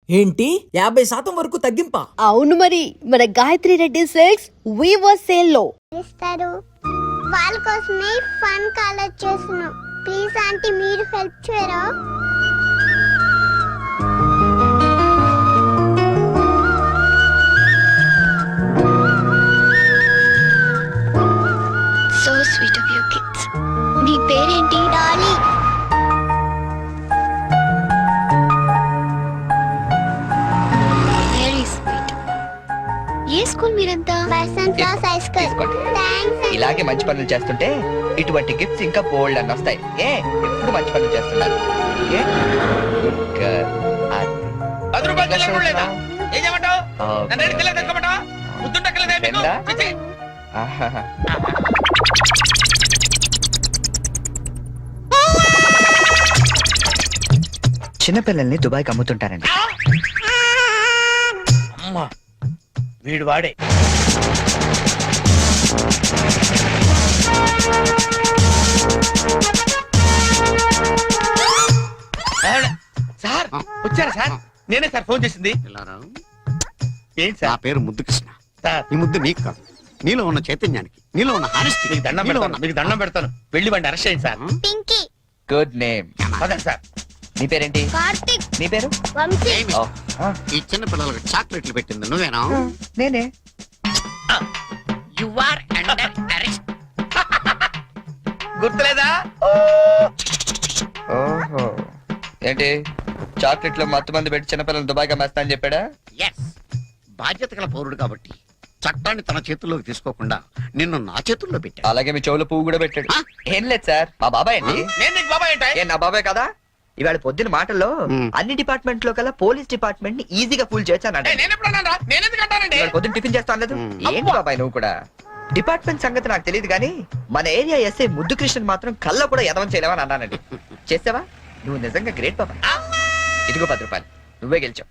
ఏంటి 50% వరకు తగ్గింపా? అవును మరి మన Gayatri Reddy silks weaver sale లో ఇస్తారు. వాళ్ళ కోసమే ఫన్ కాలర్ చేస్తున్నాం. ప్లీజ్ ఆంటీ మీరు హెల్ప్ చేయరా? So sweet of you kids. మీ పేరేంటి? డాలీ. Very sweet. ఏ స్కూల్ మీరంతా? పర్సన్ క్లాస్ హై స్కూల్. తీసుకోండి. థాంక్స్. ఇలాగే మంచి పనులు చేస్తుంటే ఇటువంటి గిఫ్ట్స్ ఇంకా బోల్డ్ అని వస్తాయి. ఎప్పుడు మంచి పనులు చేస్తున్నారు. ఏ? Good girl. అది. 10 రూపాయలు ఇంకా చిల్లర కూడా లేదా? చూస్తున్నావు? ఏం చేయమంటావు? ఆ, నన్ను అడిగి తెలియదు తెచ్చుకోమంటావా? ముద్దుంటక్కర్లేదా మీకు? రెండా? చిచ్చి. ఆహాహా. చిన్నపిల్లల్ని దుబాయ్కి అమ్ముతుంటారండి. అమ్మా వీడు వాడే. సార్ వచ్చారా సార్? నేనే సార్ ఫోన్ చేసింది. ఏంటి నా సార్? పేరు ముద్దు కృష్ణ. సార్ ఈ ముద్దు నీకు కాదు, నీలో ఉన్న చైతన్యానికి, నీలో ఉన్న హానెస్టీ. మీకు దండం పెడతాను, మీకు దండం పెడతాను. వెళ్ళి వాడిని అరెస్ట్ చేయండి సార్. పింకీ. Good name. పదండి సార్. నీ పేరేంటి? కార్తిక్. నీ పేరు? వంశీ. ఓ, ఆ, ఈ చిన్న పిల్లలకు చాక్లెట్లు పెట్టింది నువ్వేనా? నేనే. You are under arrest. గుర్తులేదా? ఓహో, ఏంటి చాక్లెట్లు మత్తు మంది పెట్టి చిన్నపిల్లలు దుబాయ్కి అమ్మేస్తా అని చెప్పాడా? ఎస్, బాధ్యత గల పౌరుడు కాబట్టి చట్టాన్ని తన చేతుల్లోకి తీసుకోకుండా నిన్ను నా చేతుల్లో పెట్టా. అలాగే మీ చెవులో పువ్వు కూడా పెట్టాడు. ఆ? ఏం లేదు సార్, మా బాబాయ్ అండి. నేను నీకు బాబాయ్ ఏంటి? ఏ నా బాబాయ్ కదా? ఇవాళ పొద్దున మాటల్లో మ్. అన్ని డిపార్ట్మెంట్ లో కల్లా పోలీస్ డిపార్ట్మెంట్ ని ఈజీగా ఫుల్ చేశాను. నేను ఎప్పుడు అన్నాను? నేను ఎందుకు అంటానండి? ఇవాళ పొద్దున టిఫిన్ చేస్తాను లేదు. మ్. ఏంటి బాబాయ్ నువ్వు కూడా? డిపార్ట్మెంట్ సంగతి నాకు తెలియదు కానీ మన ఏరియా ఎస్ఐ ముద్దు కృష్ణన్ మాత్రం కళ్ళ కూడా ఎదవం చేయలేవని అన్నానండి. చేసావా? నువ్వు నిజంగా గ్రేట్ బాబాయ్. ఇదిగో 10 రూపాయలు, నువ్వే గెలిచావు.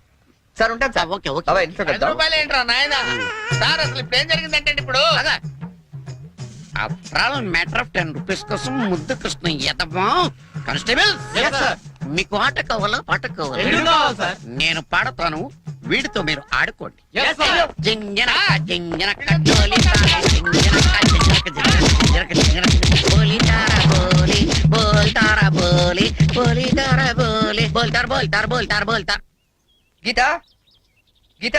సార్ ఉంటాను సార్. Okay, okay. బాబాయ్ ఇంట్లో 10 కలుద్దాం. రూపాయలు ఏంట్రా నాయనా? సార్ అసలు ఇప్పుడు ఏం జరిగిందంటే ఇప్పుడు మ్యాటర్ ఆఫ్ 10 రూపీస్ కోసం ముద్దు కృష్ణ ఎదవా. Constable, Yes, sir. మీకు ఆట కావాలా పాట రెండు కావాలా? కావాలి, సార్. నేను పాడతాను, వీడితో మీరు ఆడుకోండి. Yes, sir. జింజనక జింజనక జోలి తార, జింజనక జింజనక జింజనక జింజనక బోలి తారా బోలి, బోల్ తారా బోలి, బోలి తారా బోలి, బోల్ తార్ బోల్ తార్ బోల్ తార్ బోల్ తార్. గీత, గీత,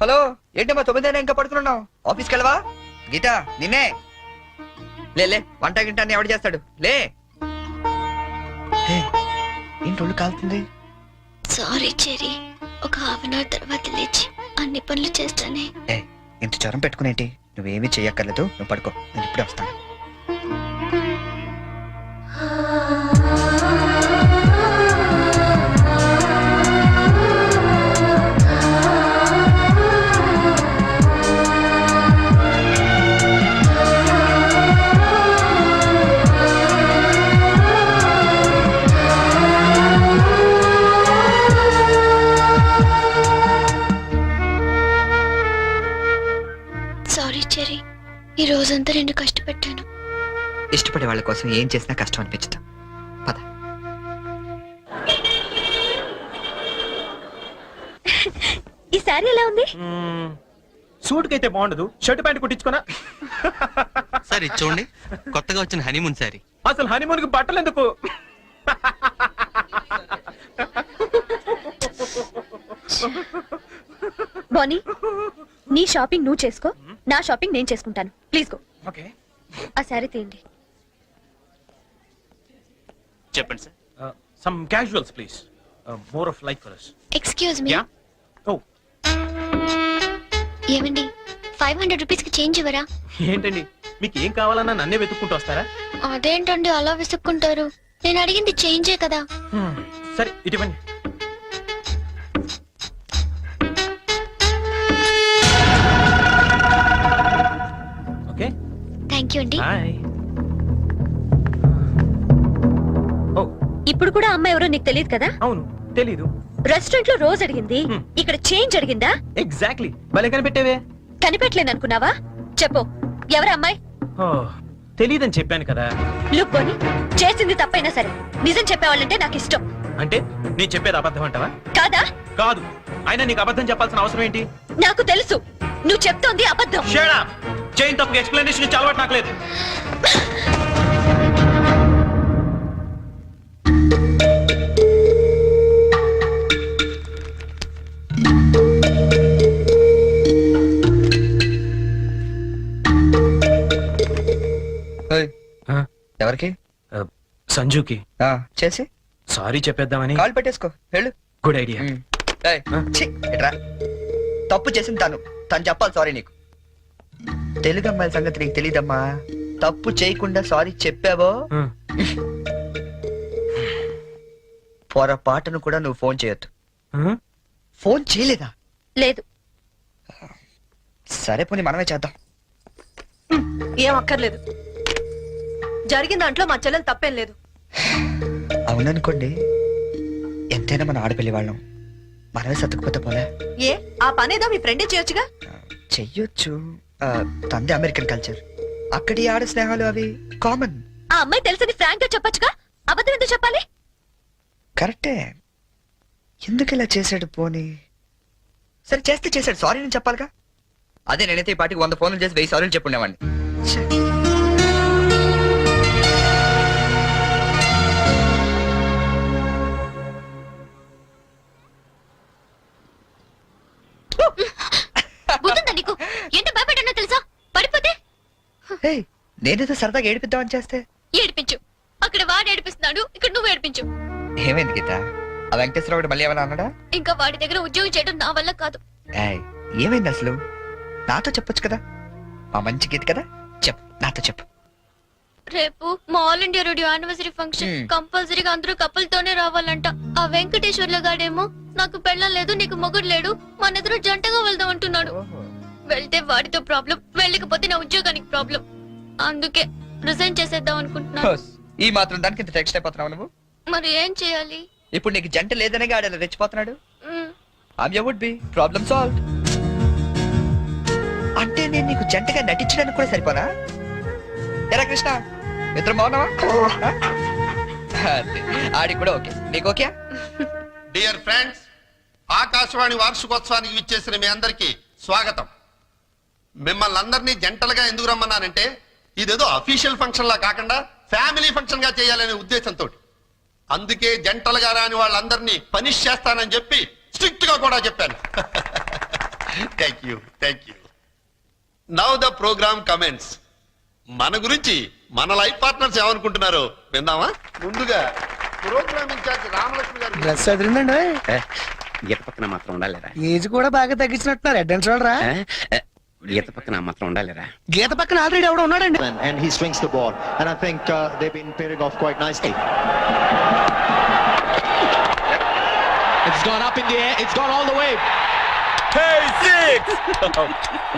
హలో. ఏంటమ్మా 9 ఇంకా పడుకున్నావు? ఆఫీస్కి వెళ్ళవా? గీత నిన్నే. లే వంట గింట అని ఎవడు చేస్తాడు? లే. హే, ఏంటి ఒళ్ళు కాలుతుంది? Sorry cherry. ఒక హాఫ్ అన్ అవర్ తర్వాత లేచి అన్ని పనులు చేస్తానే. ఏ, ఇంత జ్వరం పెట్టుకునేంటి? నువ్వేమీ చెయ్యక్కర్లేదు, నువ్వు పడుకో, నేను ఇప్పుడే వస్తాను. Sorry cherry. ఈ రోజంతా నేను కష్టపెట్టాను. ఇష్టపడే వాళ్ళ కోసం ఏం చేసినా కష్టం అనిపించదు. పద. ఈ సారీ ఎలా ఉంది? సూట్ కైతే బాగుండదు, షర్ట్ ప్యాంట్ కుట్టించుకోనా? సార్ ఇది చూడండి, కొత్తగా వచ్చిన హనీమూన్ సారీ. అసలు హనీమూన్ కి బట్టలు ఎందుకు? బోనీ, నీ షాపింగ్ నువ్వు చేసుకో, నా షాపింగ్ నేను చేసుకుంటాను. Please go. ఓకే, ఆ సారీ తీయండి. చెప్పండి sir. Some casuals please, more of like for us. Excuse me. Yeah. ఓ, ఏమండి 500 రూపీస్ కి చేంజ్ ఇవ్వరా? ఏంటండి మీకు ఏం కావాలన్నా నన్నే వెతుక్కుంటూ వస్తారా? అదేంటండి అలా విసుక్కుంటారు? నేను అడిగింది చేంజే కదా. సరే ఇటువంటి. ఓకే, థ్యాంక్ యూ అండి. బాయ్. ఓ, ఇప్పుడు కూడా అమ్మాయి ఎవరో నీకు తెలియదు కదా? అవును తెలీదు. రెస్టారెంట్ లో రోజు అడిగింది, ఇక్కడ చేంజ్ అడిగిందా? ఎగ్జాక్ట్లీ, భలే కనిపెట్టేవే. కనిపెట్టలేను అనుకున్నావా? చెప్పు, ఎవరు అమ్మాయి? తెలియదని చెప్పాను కదా. లుక్ బోని, చేసింది తప్పైనా సరే నిజం చెప్పేవాళ్ళంటే నాకు ఇష్టం. అంటే నేను చెప్పేది అబద్ధం అంటావా? కాదా? కాదు. అయినా నీకు అబద్ధం చెప్పాల్సిన అవసరం ఏంటి? నాకు తెలుసు నువ్వు చెప్తోంది అబద్ధం. Shut up! చైన్ తప్పుకి ఎక్స్ప్లెనేషన్ ఇచ్చే అలవాటు నాకు లేదు. ఏయ్, ఎవరికి? సంజుకి చేసి సారీ చెప్పేద్దామని. కాల్ పెట్టేసుకో వెళ్ళు. Good idea. ఏయ్, ఛీ, ఇట్రా. తప్పు చేసింది తను చెప్పాలి సారీ నీకు. తెలుగు అమ్మాయిల సంగతి నీకు తెలీదమ్మా. తప్పు చేయకుండా సారీ చెప్పావో పొరపాటును కూడా నువ్వు ఫోన్ చేయొద్దు. ఫోన్ చేయలేదా? లేదు. సరే పోనీ మనమే చేద్దాం. ఏం అక్కర్లేదు. జరిగిన దాంట్లో మా చెల్లెలు తప్పేం లేదు. అవుననుకోండి, ఎంతైనా మన ఆడపిల్లి వాళ్ళం. మనమే సర్దుకుపోతే పోలే. ఏ ఆ పనేదో మీ ఫ్రెండే చేయొచ్చుగా. చెయ్యొచ్చు. తంది అమెరికన్ కల్చర్. అక్కడి ఆడ స్నేహాలు అవి కామన్. ఆ అమ్మాయి తెలిసింది ఫ్రాంక్ గా చెప్పొచ్చుగా. అబద్ధం ఎందుకు చెప్పాలి? కరెక్టే. ఎందుకు ఇలా చేశాడు పోనీ? సరే చేస్తే చేశాడు, సారీ నేను చెప్పాలిగా. అదే నేనైతే ఈ పాటికి 100 ఫోన్లు చేసి 1000 సారీలు చెప్పుండేవాడిని. బుద్ధుందా నీకు? ఎంత భయపడ్డానో తెలుసా? పడిపోతే ఏయ్, నేనేదో సరదాగా ఏడిపిద్దామని చేస్తే. ఏడిపించు. అక్కడ వాడు ఏడిపిస్తున్నాడు, ఇక్కడ నువ్వు ఏడిపించు. ఏమైంది గీత? ఆ వెంకటేశ్వరరావు మళ్ళీ ఏమైనా అన్నాడా? ఇంకా వాడి దగ్గర ఉద్యోగం చేయడం నా వల్ల కాదు. ఏయ్, ఏమైంది అసలు? నాతో చెప్పొచ్చు కదా. మా మంచి గీత కదా, చెప్పు, నాతో చెప్పు. రేపు మా all India radio anniversary function. కంపల్సరీగా అందరూ కపుల్తోనే రావాలంట. ఆ వెంకటేశ్వర్ల గాడేమో నాకు పెళ్ళం లేదు, నీకు మొగుడు లేడు, మన ఎదురు జంటగా వెళ్దాం అంటున్నాడు. వెళ్తే వాడితో ప్రాబ్లం, వెళ్ళకపోతే నా ఉద్యోగానికి ప్రాబ్లం. అందుకే రిజైన్ చేసేద్దాం అనుకుంటున్నాను. ఈ మాత్రం దానికి ఇంత టెక్స్ట్ అయిపోతున్నావు నువ్వు. మరి ఏం చేయాలి? ఇప్పుడు నీకు జంట లేదనే గాడేలా రెచ్చిపోతున్నాడు. మ్, ఆమె వుడ్ బి ప్రాబ్లం సాల్వ్. అంటే నేను నీకు జంటగా నటించడానికి కూడా సరిపోనా? ఎరా కృష్ణ, ఇద్దరు మౌనమా? ఆడి కూడా ఓకే, నీకు ఓకే? డియర్ ఫ్రెండ్స్, ఆకాశవాణి వార్షికోత్సవానికి విచ్చేసిన మీ అందరికీ స్వాగతం. మిమ్మల్ని అందరినీ జంటలుగా ఎందుకు రమ్మన్నానంటే, ఇదేదో అఫీషియల్ ఫంక్షన్ లా కాకుండా ఫ్యామిలీ ఫంక్షన్ గా చేయాలనే ఉద్దేశంతో. అందుకే జంటలుగా రాని వాళ్ళందరినీ పనిష్ చేస్తానని చెప్పి స్ట్రిక్ట్ గా కూడా చెప్పాను. Thank you, thank you. Now the program comments. మన గురించి మన లైఫ్ పార్ట్నర్స్ ఏమనుకుంటున్నారో విందామా? ముందుగా ప్రోగ్రామ్ ఇన్ఛార్జ్ రామలక్ష్మి గారు. డ్రెస్ అదిరిందండి. గీత పక్కన మాత్రం ఉండాలిరా. ఏజ్ కూడా బాగా తగ్గించినట్టున్నారు. అడ్వాన్స్ చూడరా. గీత పక్కన మాత్రం ఉండాలిరా. గీత పక్కన ఆల్రెడీ ఎవడో ఉన్నాడండి. And he swings the ball, and I think they've been pairing off quite nicely. It's gone up in the air. It's gone all the way.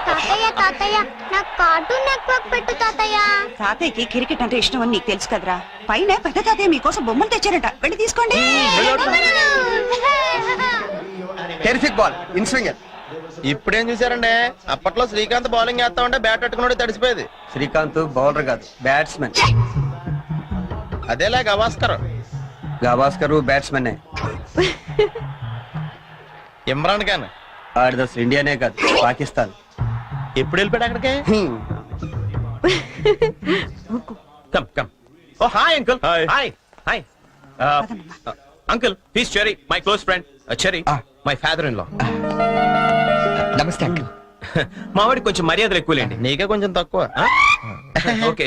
తాతయ్య తాతయ్య, నాకు కార్టూన్ నెట్వర్క్ పెట్టు తాతయ్య. తాతయ్యకి క్రికెట్ అంటే ఇష్టం అని నీకు తెలుసు కదరా. పైన పెద్ద తాతయ్య మీకోసం బొమ్మలు తెచ్చారట. వెళ్ళి తీసుకోండి. Terrific ball, in swinger. ఇప్పుడేం చూసారండి? అప్పట్లో శ్రీకాంత్ బౌలింగ్ వేస్తా ఉంటే బ్యాట్ పట్టుకున్నాడు, తడిసిపోయేది. శ్రీకాంత్ బౌలర్ కాదు, బ్యాట్స్మెన్. అదేలా గవాస్కర్. గవాస్కర్ బ్యాట్స్మెన్. ఇమ్రాన్ ఖాన్ ఆడిది అసలు ఇండియానే కాదు, పాకిస్తాన్. ఎప్పుడు వెళ్ళిపోయాడు అక్కడికి? Come come. Oh hi uncle. Hi hi uncle. He's Cherry, my close friend. Cherry, my father in law. నమస్తే అంకుల్. మావాడికి కొంచెం మర్యాదలు ఎక్కువలేండి. నీకే కొంచెం తక్కువ. Okay,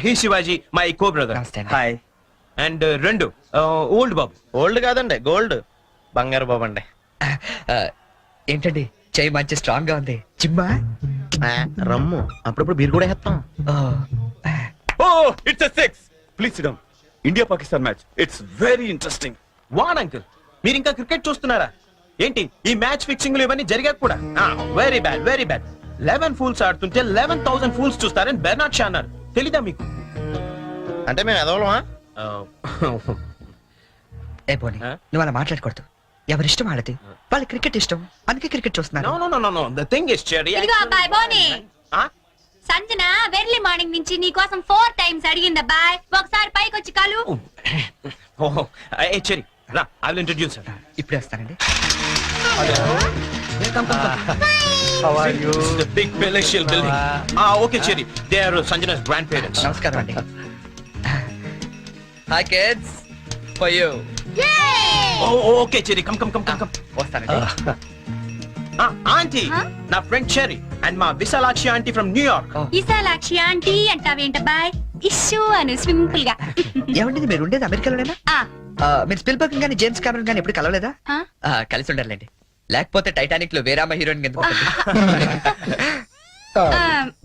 he Shivaji, my co brother. నమస్తే. హాయ్. అండ్ రెండు ఓల్డ్ బాబు. ఓల్డ్ కాదండి, గోల్డ్. బంగారు బాబు అండి. ఏంటండి, చెయ్యి మంచి స్ట్రాంగ్ గా ఉంది. జిమ్మా? రమ్ము. అప్పుడప్పుడు బీర్ కూడా వేస్తాం. Oh, it's a 6. Please sit down. India Pakistan match. It's very interesting. వాన్ అంకుల్, మీరు ఇంకా క్రికెట్ చూస్తున్నారా ఏంటి? ఈ మ్యాచ్ ఫిక్సింగ్లు ఇవన్నీ జరిగాక కూడా very bad, very bad. 11 fools ఆడుతుంటే 11,000 ఫూల్స్ చూస్తారని బెర్నార్డ్ షా అన్నారు. తెలీదా మీకు? అంటే మేము ఎదవలమా? ఏ పోనీ, నువ్వు అలా మాట్లాడకూడదు. ఎవరిష్టం ఆడది. వాళ్ళ క్రికెట్ ఇష్టం, అందుకే క్రికెట్ చూస్తున్నారు. No. The thing is, Cherry. ఇదిగో అబ్బాయి బోని. సంజన వెర్లీ మార్నింగ్ నుంచి నీ కోసం 4 టైమ్స్ అడిగింది అబ్బాయ్ ఒకసారి పైకి వచ్చి కాలు ఓహో ఏ చెరి రా ఐ విల్ ఇంట్రడ్యూస్ ఇప్పుడే వస్తానండి. How are you? This is the big palatial building. Okay, Cherry. They are Sanjana's grandparents. నమస్కారం అండి. Hi kids for you. Oh, okay, Cherry. Come. వస్తానండి. Auntie, నా friend Cherry and మా Vishalakshi auntie from New York. Vishalakshi aunty అంటావేంటబ్బాయ్ issue అను simple గా ఏమండి మీరు ఉండేది అమెరికాలోనేనా? మీరు స్పిల్బర్గ్ గానీ జేమ్స్ కెమెరన్ గానీ ఎప్పుడు కలవలేదా? కలిసి ఉండాలండి, లేకపోతే టైటానిక్ లో వేరామ హీరోయిన్ ఎందుకు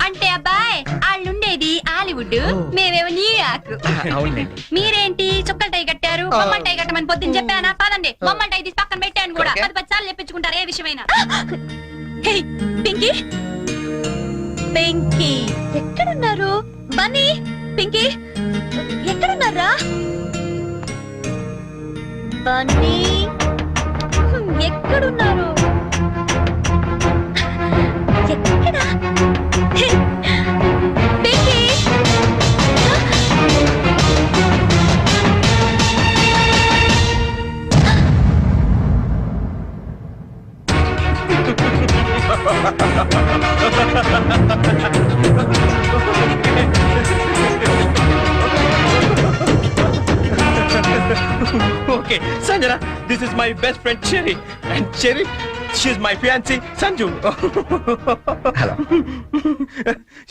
అంటే అబ్బాయి వాళ్ళుండేది హాలీవుడ్ మేమేమో న్యూయార్క్. అవునండి. మీరేంటి చుక్కల టై కట్టారు బొమ్మల టై కట్టమని పొద్దున్న చెప్పానా? పదండి బొమ్మల టై తీసి పక్కన పెట్టాను కూడా 10 సార్లు చెప్పించుకుంటారు ఏ విషయమైనా. పింకీ పింకీ ఎక్కడున్నారు? బన్నీ పింకీ ఎక్కడున్నారా? బన్నీ ఎక్కడున్నారు? ఎక్కడ? హే, Pinky Okay, Sanjana, this is my best friend Cherry. And Cherry, she's my fiancée, Sanju. Hello.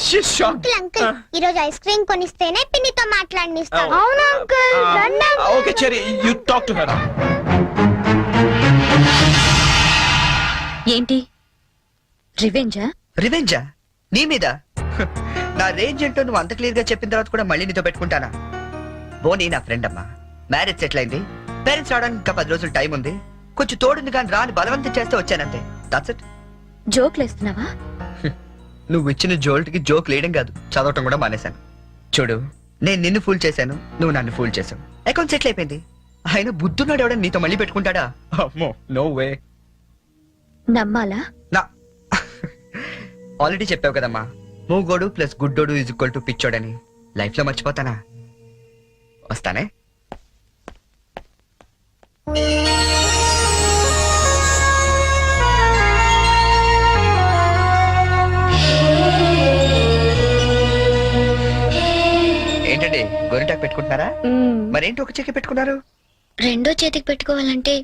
She's shocked. Uncle ఈ రోజు ఐస్ క్రీమ్ కొనిస్తేనే పిన్నితో మాట్లాడనిస్తాను. Oh. అవును అంకుల్. రండి uncle. Okay, Cherry, you talk to her now. ఏంటి రివెంజా? రివెంజా నీ మీద? నా రేంజ్ ఏంటో నువ్వు అంత క్లియర్ గా చెప్పిన తర్వాత కూడా మళ్ళీ నీతో పెట్టుకుంటానా? బోనీ నా ఫ్రెండ్ అమ్మా, మ్యారేజ్ సెటిల్ అయింది, పేరెంట్స్ రావడానికి ఇంకా 10 రోజులు టైం ఉంది, కొంచెం తోడుంది కానీ రాని బలవంతం చేస్తే వచ్చానంతే. That's it. జోక్లు వేస్తున్నావా? నువ్వు ఇచ్చిన జోల్ట్ కి జోక్ లేయడం కాదు, చదవటం కూడా మానేశాను. చూడు, నేను నిన్ను ఫూల్ చేశాను, నువ్వు నన్ను ఫూల్ చేశావు, అకౌంట్ సెటిల్ అయిపోయింది. ఆయన బుద్ధున్నాడు ఎవడని నీతో మళ్ళీ పెట్టుకుంటాడా? అమ్మో, నో వే. నమ్మాలా? నా ఆల్రెడీ చెప్పావు కదమ్మా, మూగోడు ప్లస్ గుడ్డోడు ఈజ్ ఈక్వల్ టు పిచ్చోడని. లైఫ్ లో మర్చిపోతానా? వస్తానే. ఏంటండి గోరింటాకు పెట్టుకుంటున్నారా? మరేంటి ఒక చెక్కి పెట్టుకున్నారు? రెండో చేతికి పెట్టుకోవాలంటే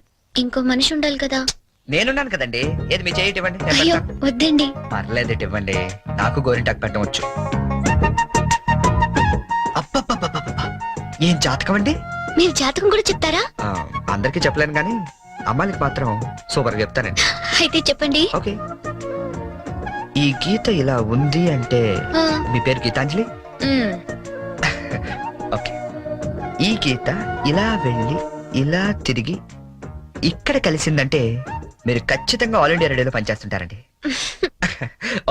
ఇంకో మనిషి ఉండాలి కదా. నేనున్నాను కదండి, ఏది మీ చేయి ఇవ్వండి. నేను అయ్యో పెడతాను. వద్దండి. పర్లేదు ఇవ్వండి, నాకు గోరింటాకు పెట్టవచ్చు. అబ్బబ్బబ్బబ్బబ్బ, ఏం జాతకం అండి? మీరు జాతకం కూడా చెప్తారా? అందరికీ చెప్పలేను కానీ అమ్మాయికి మాత్రం సూపర్ గా చెప్తానండి. అయితే చెప్పండి. ఓకే, ఈ గీత ఇలా ఉంది అంటే ఆ, మీ పేరు గీతాంజలి? మ్, ఓకే, ఈ గీత ఇలా వెళ్ళి ఇలా తిరిగి ఇక్కడ కలిసిందంటే మీరు ఖచ్చితంగా ఆల్ ఇండియా రేడియోలో పనిచేస్తుంటారండి.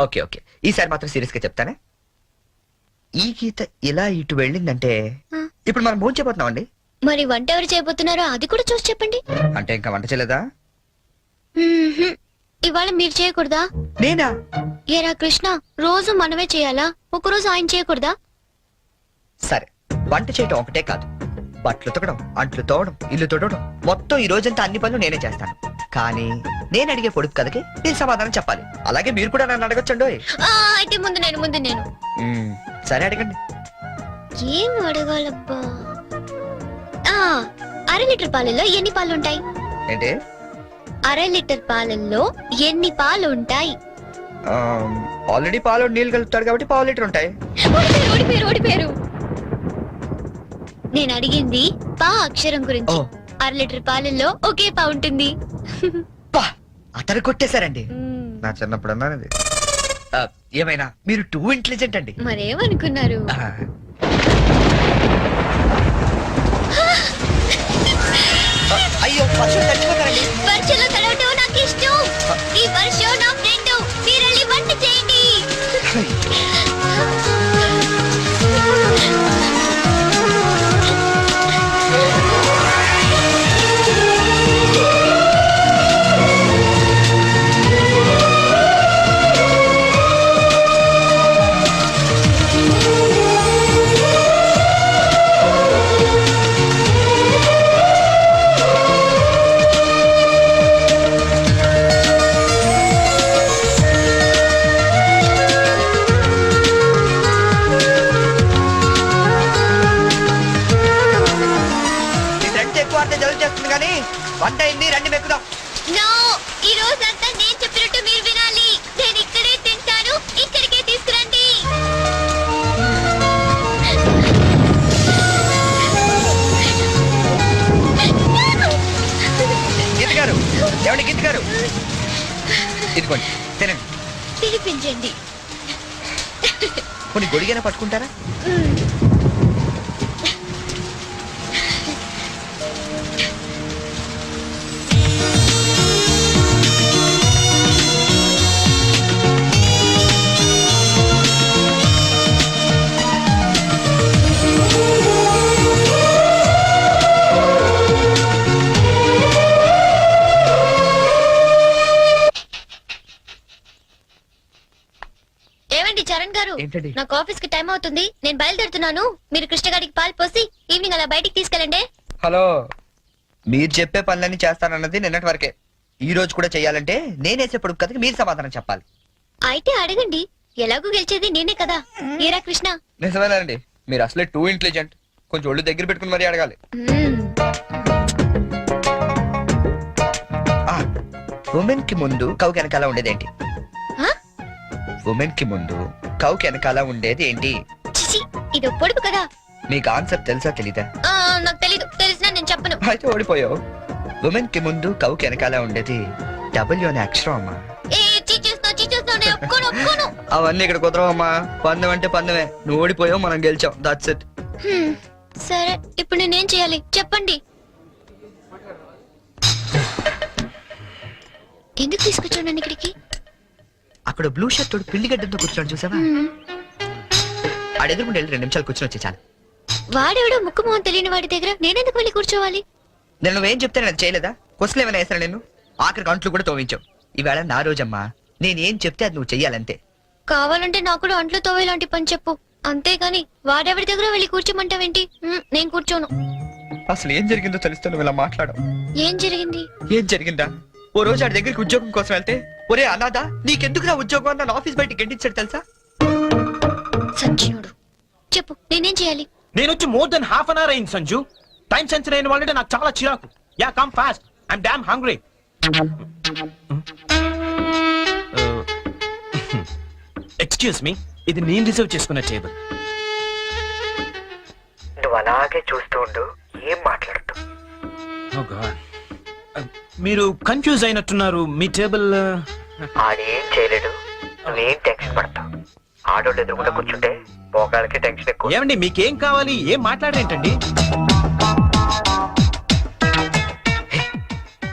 ఓకే ఓకే, ఈసారి మాత్రం సీరియస్ గా చెప్తానే. ఈ గీత ఇలా ఇటు వెళ్ళిందంటే ఇప్పుడు మనం భోజనం చేయబోతున్నామండి. మరి వంట ఎవరు చేయబోతున్నారో అది కూడా చూసి చెప్పండి. అంటే ఇంకా వంట చేయలేదా? మ్మ్హ్మ్. ఇవాళ మీరు చేయకూడదా? నేనా? ఏరా కృష్ణ, రోజు మనమే చేయాలా? ఒకరోజు ఆయన చేయకూడదా? సరే, వంట చేయటం ఒకటే కాదు, బట్టలు తొక్కడం, అంట్లు తోవడం, ఇల్లు తొడవడం, మొత్తం ఈ రోజంతా అన్ని పనులు నేనే చేస్తాను. కానీ నేను అడిగే పొడుపు కథకి నేను సమాధానం చెప్పాలి. అలాగే మీరు కూడా నన్ను అడగొచ్చండి. అయితే ముందు నేను సరే అడగండి. ఏం అడగాలబ్బా? అర లీటర్ పాలల్లో ఎన్ని పాలు ఉంటాయి? ఏంటి? అర లీటర్ పాలల్లో ఎన్ని పాలు ఉంటాయి? ఆల్రెడీ పాలు నీళ్ళు కలుపుతాడు కాబట్టి పావు లీటర్ ఉంటాయి. ఓడిపోయారు. నేను అడిగింది పా అక్షరం గురించి. ఓ. అర లీటర్ పాలల్లో ఒకే పా ఉంటుంది. పా, అతను కొట్టేశారండి. నా చిన్నప్పుడు అన్నాను. ఏమైనా మీరు టూ ఇంటెలిజెంట్ అండి. మరేమనుకున్నారు? అయ్యో, వర్షం తడిచిపోతారండి. వర్షంలో తడవటం నాకు ఇష్టం. ఈ వర్షం నా ఫ్రెండ్. మీరు వెళ్ళి వంట చేయండి. ఆకలేస్తుంది కానీ వంట అయింది, రండి మెక్కుదాం. నో, ఈ రోజంతా నేను చెప్పినట్టు మీరు వినాలి. నేను ఇక్కడే తింటాను, ఇక్కడికే తీసుకురండి. గీత గారు, ఏమండి గీత గారు, ఇదిగోండి తినండి. తినిపించండి. కొన్ని గొడిగైనా పట్టుకుంటారా? ఏమండి చరణ్ గారు, ఏంటండి? నాకు ఆఫీస్ కి టైం అవుతుంది, నేను బయలుదేరుతున్నాను. మీరు కృష్ణగాడికి పాలు పోసి ఈవినింగ్ అలా బయటికి తీసుకెళ్ళండి. హలో, మీరు చెప్పే పనులన్నీ చేస్తానన్నది నిన్నటి వరకే. ఈ రోజు కూడా చెయ్యాలంటే నేనేసే పొడుపు కథకి మీరు సమాధానం చెప్పాలి. అయితే అడగండి, ఎలాగూ గెలిచేది నేనే కదా. ఏరా కృష్ణ? నిజమేనండి, మీరు అసలే టూ ఇంటెలిజెంట్. కొంచెం ఒళ్ళు దగ్గర పెట్టుకుని మరీ అడగాలి. ఉమెన్ కి ముందు కౌకి వెనకాల ఉండేదేంటి? ఉమెన్ కి ముందు కౌకి వెనకాల ఉండేది ఏంటి? చిచి, ఇది పొడుపు కదా. మీకు ఆన్సర్ తెలుసా తెలీదా? నాకు తెలీదు, తెలిసినా నేను చెప్పను. అయితే ఓడిపోయావు. ఉమెన్ కి ముందు కౌకి వెనకాల ఉండేది డబ్ల్యూ అనే అక్షరం అమ్మా. ఒప్పుకోను. అవన్నీ ఇక్కడ కుదరవమ్మా. పందెం అంటే పందెమే. నువ్వు ఓడిపోయావు, మనం గెలిచాం. That's it. సరే, ఇప్పుడు నేనేం చేయాలి చెప్పండి. ఎందుకు తీసుకొచ్చాను ఇక్కడికి? అక్కడ బ్లూ షర్ట్ తోడు పిల్లిగడ్డంతో కూర్చోండి, చూసావా? ఆడెదురుకుంటే వెళ్ళి 2 నిమిషాలు కూర్చొని వచ్చే చాలు. వాడెవడో ముక్కు మొహం తెలియని వాడి దగ్గర నేనెందుకు వెళ్ళి కూర్చోవాలి? నేను నువ్వేం చెప్తే నేను చేయలేదా? క్వశ్చన్ ఏమైనా వేసాను నేను? ఆఖరి కంట్లు కూడా తోవించావు. ఈవేళ నా రోజమ్మా. నేనేం చెప్తే అది నువ్వు చెయ్యాలంతే. కావాలంటే నాకు కూడా అంట్లు తోవేలాంటి పని చెప్పు, అంతేగాని వాడెవడి దగ్గర వెళ్ళి కూర్చోమంటావేంటి? నేను కూర్చోను. అసలు ఏం జరిగిందో తెలిస్తే నువ్వు ఇలా మాట్లాడవు. ఏం జరిగింది? ఏం జరిగిందా? ఓ రోజు ఆడి దగ్గరికి ఉద్యోగం కోసం వెళ్తే, ఒరే అనాథా నీకెందుకు నా ఉద్యోగం అని నన్ను ఆఫీస్ బయటికి గెంటించాడు తెలుసా? సచ్చినోడు. చెప్పు, నేనేం చేయాలి? నేను వచ్చి more than half an hour అయింది సంజు. టైం సెన్స్ అయిన వాళ్ళంటే నాకు చాలా చిరాకు. Yeah, come fast, I'm damn hungry. Excuse me, ఇది నేను రిజర్వ్ చేసుకున్న టేబుల్. నువ్వు అలాగే చూస్తూ ఉండు, ఏం మాట్లాడుతూ. Oh God. మీరు కన్ఫ్యూజ్ అయినట్టున్నారు. మీ టేబుల్ ఆడేం చేయలేడు, నువ్వేం టెన్షన్ పడతావు. ఆడోళ్ళు ఎదురుకుండా కూర్చుంటే పోగాళ్ళకి టెన్షన్ ఎక్కువ. ఏమండి, మీకేం కావాలి? ఏం మాట్లాడరేంటండి?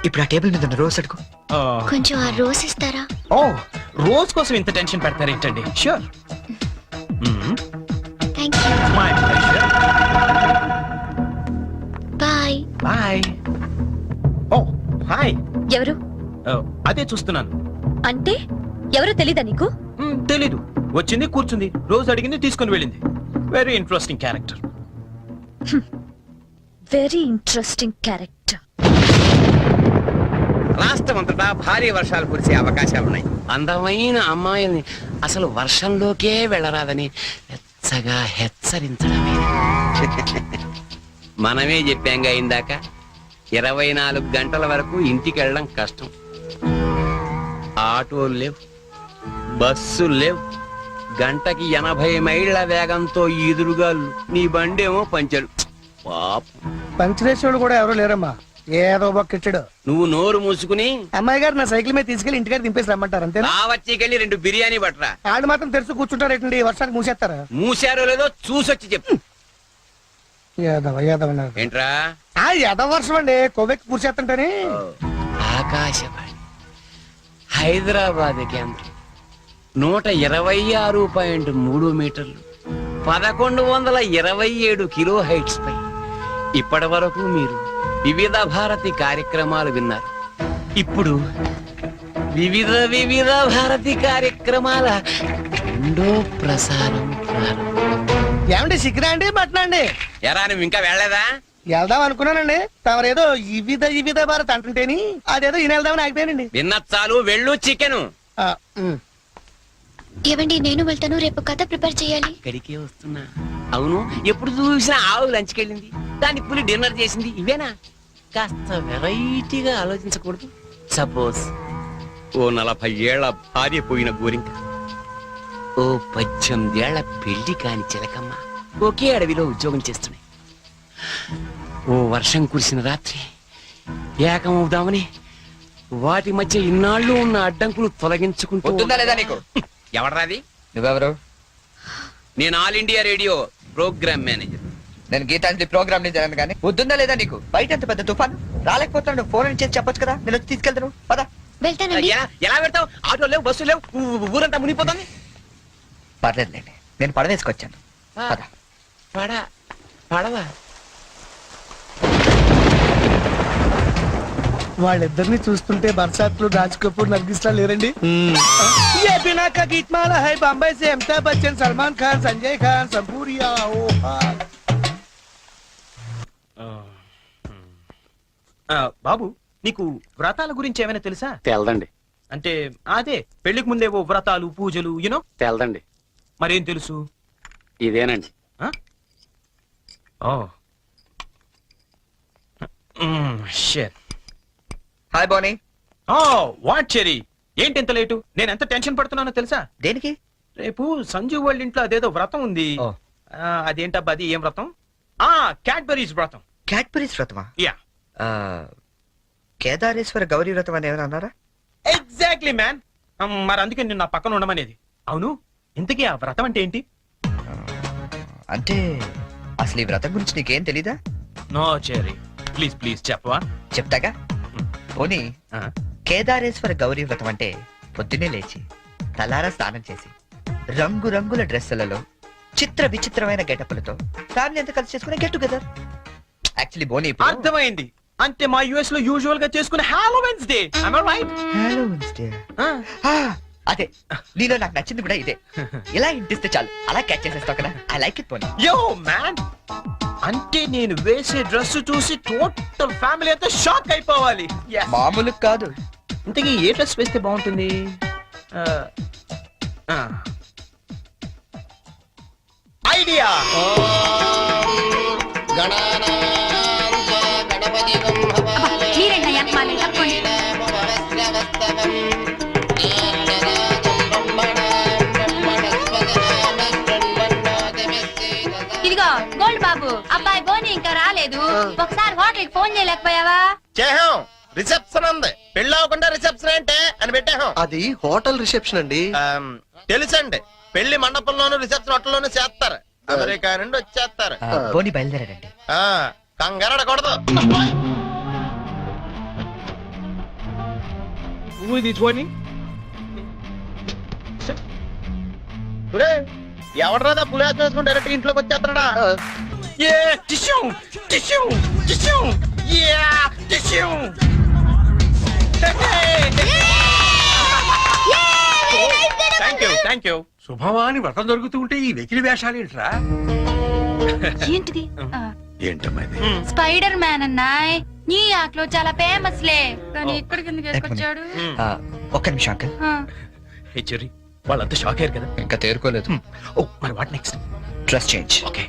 ఇప్పుడు ఆ టేబుల్ మీద ఉన్న రోజ్ అడుగు. కొంచెం ఆ రోజ్ ఇస్తారా? ఓ, రోజ్ కోసం ఇంత టెన్షన్ పెడతారేంటండి? Sure. Thank you. My pleasure. Bye. Bye. Oh hi. ఎవరు? అదే చూస్తున్నాను. అంటే ఎవరో తెలీదా నీకు? తెలీదు. వచ్చింది, కూర్చుంది, రోజు అడిగింది, తీసుకుని వెళ్ళింది. Very interesting character. Very interesting character. రాష్ట్రం అంతటా భారీ వర్షాలు కురిసే అవకాశాలున్నాయి. అందమైన అమ్మాయిల్ని అసలు వర్షంలోకే వెళ్ళరాదని వెచ్చగా హెచ్చరించడమే. మనమే చెప్పాంగా ఇందాక, 24 గంటల వరకు ఇంటికి వెళ్ళడం కష్టం. ఆటోలు లేవు, బస్సులు లేవు, గంటకి 80 మైళ్ళ వేగంతో ఎదురుగా నీ బండేమో పంచరు. పాపం, పంచరేశ్వరుడు కూడా ఎవరు లేరమ్మా, ఏదో బొక్కెట్టాడు. నువ్వు నోరు మూసుకుని అమ్మాయి గారు నా సైకిల్ మీద తీసుకెళ్లి ఇంటికాడ దింపేసి రమ్మంటారు అంతే. వచ్చేకెళ్ళి 2 బిర్యానీ పట్టరా. ఆడు మాత్రం తెరుచు కూర్చుంటారేటండి, వర్షానికి మూసేస్తారా? మూసారో లేదో చూసొచ్చి చెప్పు. ఏంట్రా? ఎదవ వర్షం అండి, కొవ్వెక్కి కూర్చేస్తుంటేనే. ఆకాశవాణి హైదరాబాద్ కేంద్రం 126.3 మీటర్లు, 1127 కిలో హైట్స్ పై ఇప్పటి వరకు మీరు వివిధ భారతి కార్యక్రమాలు విన్నారు. ఇప్పుడు వివిధ భారతి కార్యక్రమాల 2వ ప్రసారం ప్రారంభం. ఏమండి సిగ్గురా అండి, మటనా అండి? ఎరా, నువ్వు ఇంకా వెళ్ళలేదా? వెళ్దాం అనుకున్నానండి, తమరేదో వివిధ భారత్ అంటుంటేని అదేదో ఈయన వెళ్దామని ఆగిపోయానండి. విన్న చాలు, వెళ్ళు. చికెను ఏవండి, నేను వెళ్తాను. రేపు కథ ప్రిపేర్ చేయాలి. ఇక్కడికే వస్తున్నా. అవును, ఎప్పుడు చూసినా ఆవు లంచ్కెళ్ళింది, దాన్ని పులి డిన్నర్ చేసింది, ఇవేనా? కాస్త వెరైటీగా ఆలోచించకూడదు? సపోజ్ ఓ 40 ఏళ్ల భార్య పోయిన గోరింక, ఓ 18 ఏళ్ల పెళ్లి కాని చిలకమ్మ ఒకే అడవిలో ఉద్యోగం చేస్తున్నాయి. ఓ వర్షం కురిసిన రాత్రి ఏకమవుదామని వాటి మధ్య ఇన్నాళ్ళు ఉన్న అడ్డంకులు తొలగించుకుంటూ పొద్దుందా లేదా నీకు? ఎవడరాది? నువ్వెవరు? నేను All India Radio program manager. నేను గీతాంజలి ప్రోగ్రామ్ ని జరగను కానీ పొద్దుందా లేదా నీకు? బయట ఎంత పెద్ద తుఫాను, రాలేకపోతున్నాడు. ఫోన్ చేసి చెప్పొచ్చు కదా, నేను వచ్చి తీసుకెళ్తాను. పదా. వెళ్తానండి. ఎలా పెడతావు? ఆటో లేవు, బస్సు లేవు, ఊరంతా మునిగిపోతుంది. పర్లేదులేండి, నేను పడవేసుకొచ్చాను. పద. పడవా? వాళ్ళిద్దరిని చూస్తుంటే బర్సాత్లు రాజ్ కపూర్ నర్గిస్లా లేరండి. ये बिना का गीतमाला है बॉम्बे से अमिताभ बच्चन, सलमान खान, संजय खान, संपूरिया ओ బాబు, నీకు వ్రతాల గురించి ఏమైనా తెలుసా? తెల్దండి. అంటే అదే పెళ్లికి ముందేవో వ్రతాలు పూజలు యూనో. తెల్దండి. మరేం తెలుసు? ఇదేనండి. Oh shit. Hi Bonnie. What Cherry, ఏంటి ఎంత లేటు? నేను ఎంత టెన్షన్ పడుతున్నానో తెలుసా? దేనికి? రేపు సంజు వాళ్ళ ఇంట్లో అదేదో వ్రతం ఉంది. ఓ. అదేంటబ్బా, అది ఏం వ్రతం? క్యాడ్బరీస్ వ్రతం. క్యాడ్బరీస్ వ్రతమా? యా, కేదారేశ్వర గౌరీ వ్రతం అని ఏమైనా అన్నారా? Exactly man. మరి అందుకే నేను నా పక్కన ఉండమనేది. అవును, ఇంతకీ ఆ వ్రతం అంటే ఏంటి? అంటే అసలు ఈ వ్రతం గురించి నీకేం తెలీదా? నో చెరీ, ప్లీజ్ ప్లీజ్ చెప్పవా? చెప్తాగా. పోనీ, కేదారేశ్వర గౌరీ వ్రతం అంటే పొద్దున్నే లేచి తలారా స్నానం చేసి రంగురంగుల డ్రెస్సులలో చిత్ర విచిత్రమైన గెటప్లతో ఫ్యామిలీ అంతా కలిసి చేసుకునే గెట్ టుగెదర్. యాక్చువల్లీ బోనీ, అర్థమైంది. అంటే మా యుఎస్ లో యూజువల్ గా చేసుకునే హాలోవెన్స్ డే. అదే నీలో నాకు నచ్చింది కూడా ఇదే. ఇలా ఇంటిస్తే చాలు, అలా క్యాచ్ చేసేస్తావు కదా. ఐ లైక్ ఇట్ పోనీ. యో మ్యాన్, అంటే నేను వేసే డ్రెస్ చూసి టోటల్ ఫ్యామిలీ అంతా షాక్ అయిపోవాలి. మామూలు కాదు. ఇంతకీ ఏ డ్రెస్ వేస్తే బాగుంటుంది? ఐడియా. ఇదిగో గోల్డ్ బాబు, అబ్బాయి బోని ఇంకా రాలేదు. ఒకసారి హోటల్ కి ఫోన్ చేయలేకపోయావా? చేహాం, రిసెప్షన్ ఉంది. పెళ్ళి అవ్వకుండా రిసెప్షన్ ఏంటే అని పెట్టాం. అది హోటల్ రిసెప్షన్ అండి. తెలుసండి, పెళ్లి మండపంలోను రిసెప్షన్ హోటల్లోనూ చేస్తారు. అమెరికా నుండి వచ్చేస్తారు. బోని బయలుదేరాడండి. కంగారడకూడదు. పువ్వు తీసుకొని ఎవడరాదా పులిహార చేసుకుని డైరెక్ట్ ఇంట్లోకి వచ్చేస్తాడా? Thank you. శుభమాని వ్రతం జరుగుతూ ఉంటే ఈ వెకిలి వేషాలు ఏంట్రా? ఏంటిది? ఏంటమ్మా ఇది? Spider man అన్నాయ్. న్యూయార్క్ లో చాలా ఫేమస్ లే, కానీ ఇక్కడికి ఎందుకు వేసుకొచ్చాడు? ఒక్క నిమిషం అంకల్. హే చెర్రీ, వాళ్ళంతా షాక్ అయ్యారు కదా. ఇంకా తేరుకోలేదు. ఓ మరి what next? Dress change. Okay.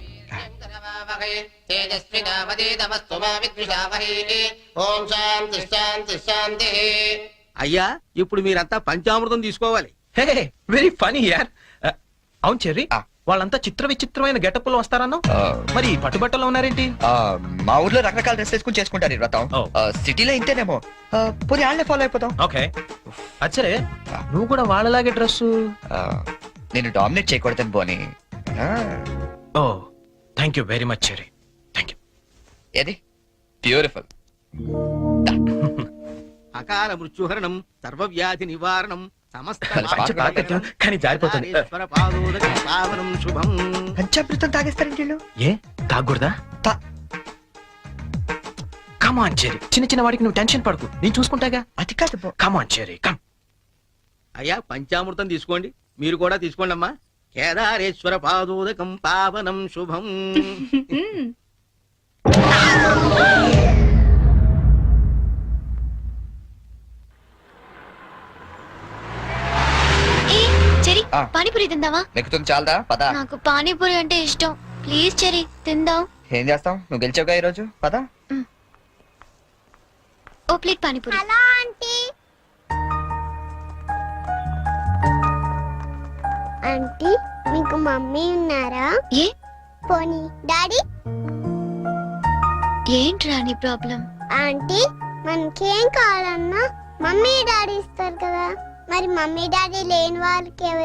అయ్యా, ఇప్పుడు మీరంతా పంచామృతం తీసుకోవాలి. హే వెరీ ఫనీ యార్. అవును చెర్రీ, వాళ్ళంతా చిత్ర విచిత్రమైన గెటప్ లో వస్తారన్నావు. మరి పట్టుబట్టలో ఉన్నారేంటి? మా ఊర్లో రకరకాల డ్రెస్ వేసుకుని చేసుకుంటారు ఈ వ్రతం. సిటీలో ఇంతేనేమో. పోనీ వాళ్ళే ఫాలో అయిపోతాం. ఓకే, అచ్చరే నువ్వు కూడా వాళ్ళలాగే డ్రెస్. నేను డామినేట్ చేయకూడదని పోనీ. Oh thank you very much Cherry, thank you. ఏది బ్యూటిఫుల్. అకాల మృత్యుహరణం, సర్వవ్యాధి నివారణం, సమస్త కానీ జారిపోతుంది. పావనం శుభం. పంచామృతం తాగేస్తారండి వీళ్ళు. ఏ తాగకూడదా? కమాన్ చెర్రీ, చిన్న చిన్న వాడికి నువ్వు టెన్షన్ పడకు, నేను చూసుకుంటాగా. అది కాదు. కమాన్ చెర్రీ, కమ్. అయ్యా, పంచామృతం తీసుకోండి, మీరు కూడా తీసుకోండి అమ్మా. కేదారేశ్వర పాదోదకం పావనం శుభం. చెరి, పానీపూరి తిందావా? నెక్కుతుంది చాలదా? పద. నాకు పానీపూరి అంటే ఇష్టం. ప్లీజ్ చెరి, తిందాం. ఏం చేస్తాం, నువ్వు గెలిచావుగా ఈ రోజు. పద. ఒక plate panipuri. Hello aunty. Aunty మీకు మమ్మీ ఉన్నారా? ఏ పోనీ డాడీ? ఏంట్రా నీ ప్రాబ్లం? ఆంటీ మనకేం కావాలన్నా మమ్మీ డాడీ ఇస్తారు కదా, మరి మమ్మీ డాడీ లేని వాళ్ళకి